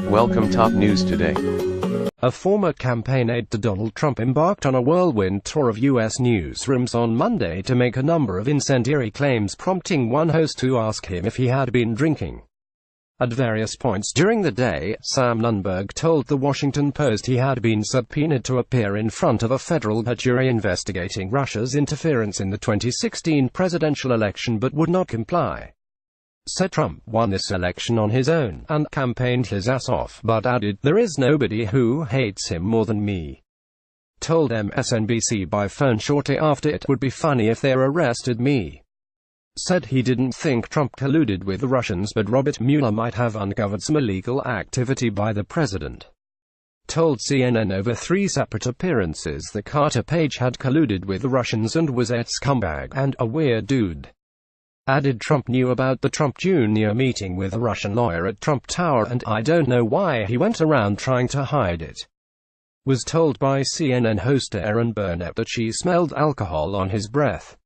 Welcome top news today. A former campaign aide to Donald Trump embarked on a whirlwind tour of U.S. newsrooms on Monday to make a number of incendiary claims, prompting one host to ask him if he had been drinking. At various points during the day, Sam Nunberg told The Washington Post he had been subpoenaed to appear in front of a federal jury investigating Russia's interference in the 2016 presidential election but would not comply. Said Trump won this election on his own and campaigned his ass off, but added, "There is nobody who hates him more than me." Told MSNBC by phone shortly after, "It would be funny if they arrested me." Said he didn't think Trump colluded with the Russians, but Robert Mueller might have uncovered some illegal activity by the president. Told CNN over 3 separate appearances that Carter Page had colluded with the Russians and was a scumbag and a weird dude. Added Trump knew about the Trump Jr. meeting with a Russian lawyer at Trump Tower and "I don't know why he went around trying to hide it." Was told by CNN host Erin Burnett that she smelled alcohol on his breath.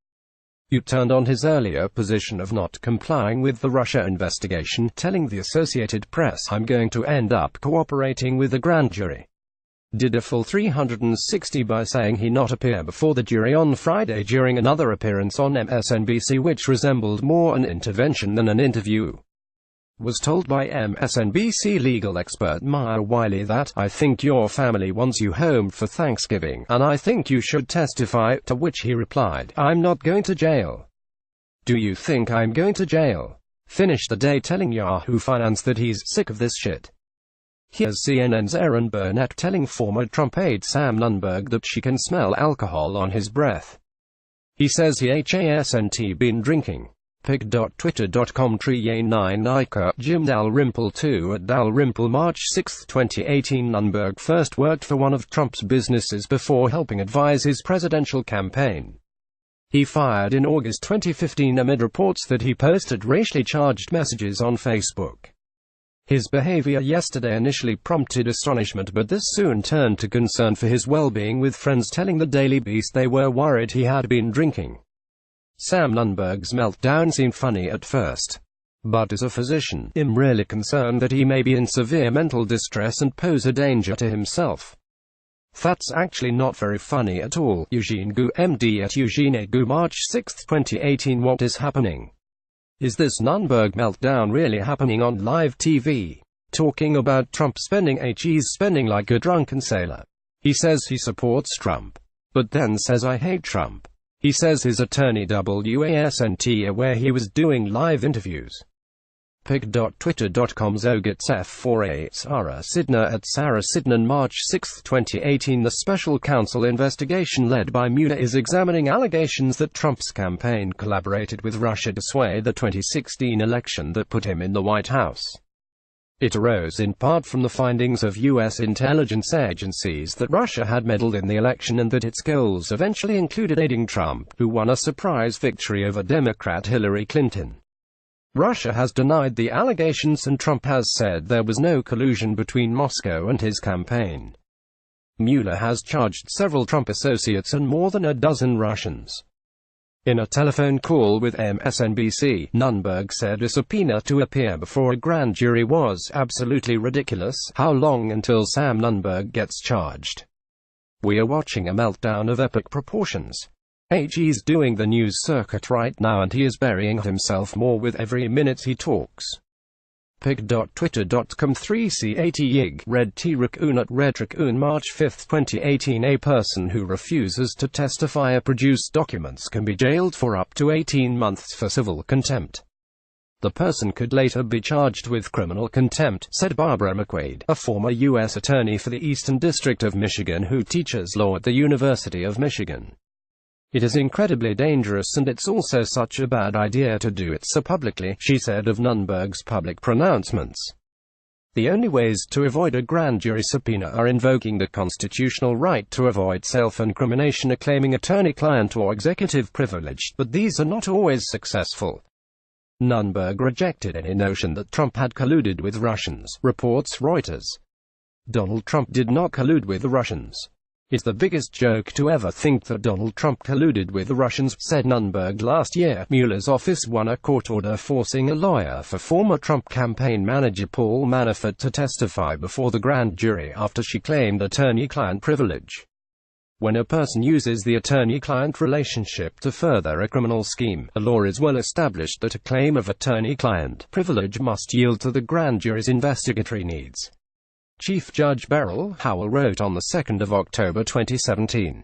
You turned on his earlier position of not complying with the Russia investigation, telling the Associated Press, "I'm going to end up cooperating with the grand jury." Did a full 360 by saying he not appear before the jury on Friday during another appearance on MSNBC which resembled more an intervention than an interview. Was told by MSNBC legal expert Maya Wiley that, "I think your family wants you home for Thanksgiving, and I think you should testify," to which he replied, "I'm not going to jail." "Do you think I'm going to jail?" Finished the day telling Yahoo Finance that he's sick of this shit. Here's CNN's Erin Burnett telling former Trump aide Sam Nunberg that she can smell alcohol on his breath. He says he hasn't been drinking. Pic.twitter.com Triye 9 Ica Jim Dalrymple 2 at Dalrymple March 6, 2018 Nunberg first worked for one of Trump's businesses before helping advise his presidential campaign. He fired in August 2015 amid reports that he posted racially charged messages on Facebook. His behavior yesterday initially prompted astonishment, but this soon turned to concern for his well-being, with friends telling the Daily Beast they were worried he had been drinking. Sam Nunberg's meltdown seemed funny at first. But as a physician, I'm really concerned that he may be in severe mental distress and pose a danger to himself. That's actually not very funny at all. Eugene Gu, MD at Eugene Gu March 6, 2018 What is happening? Is this Nunberg meltdown really happening on live TV? Talking about Trump spending, he's spending like a drunken sailor. He says he supports Trump, but then says I hate Trump. He says his attorney wasn't aware he was doing live interviews. Pic.twitter.com Zogats F4A Sarah Sidner at Sarah Sidnan March 6, 2018 The special counsel investigation led by Mueller is examining allegations that Trump's campaign collaborated with Russia to sway the 2016 election that put him in the White House. It arose in part from the findings of U.S. intelligence agencies that Russia had meddled in the election and that its goals eventually included aiding Trump, who won a surprise victory over Democrat Hillary Clinton. Russia has denied the allegations and Trump has said there was no collusion between Moscow and his campaign. Mueller has charged several Trump associates and more than a dozen Russians. In a telephone call with MSNBC, Nunberg said a subpoena to appear before a grand jury was absolutely ridiculous. How long until Sam Nunberg gets charged? We are watching a meltdown of epic proportions. He's doing the news circuit right now and he is burying himself more with every minute he talks. Pic.twitter.com 3C80 Yig Red T Raccoon at Red Raccoon March 5, 2018 A person who refuses to testify or produce documents can be jailed for up to 18 months for civil contempt. The person could later be charged with criminal contempt, said Barbara McQuaid, a former U.S. attorney for the Eastern District of Michigan who teaches law at the University of Michigan. It is incredibly dangerous and it's also such a bad idea to do it so publicly, she said of Nunberg's public pronouncements. The only ways to avoid a grand jury subpoena are invoking the constitutional right to avoid self-incrimination or claiming attorney-client or executive privilege, but these are not always successful. Nunberg rejected any notion that Trump had colluded with Russians, reports Reuters. Donald Trump did not collude with the Russians. "It's the biggest joke to ever think that Donald Trump colluded with the Russians," said Nunberg last year. Mueller's office won a court order forcing a lawyer for former Trump campaign manager Paul Manafort to testify before the grand jury after she claimed attorney-client privilege. When a person uses the attorney-client relationship to further a criminal scheme, the law is well established that a claim of attorney-client privilege must yield to the grand jury's investigatory needs. Chief Judge Beryl Howell wrote on the 2nd of October 2017.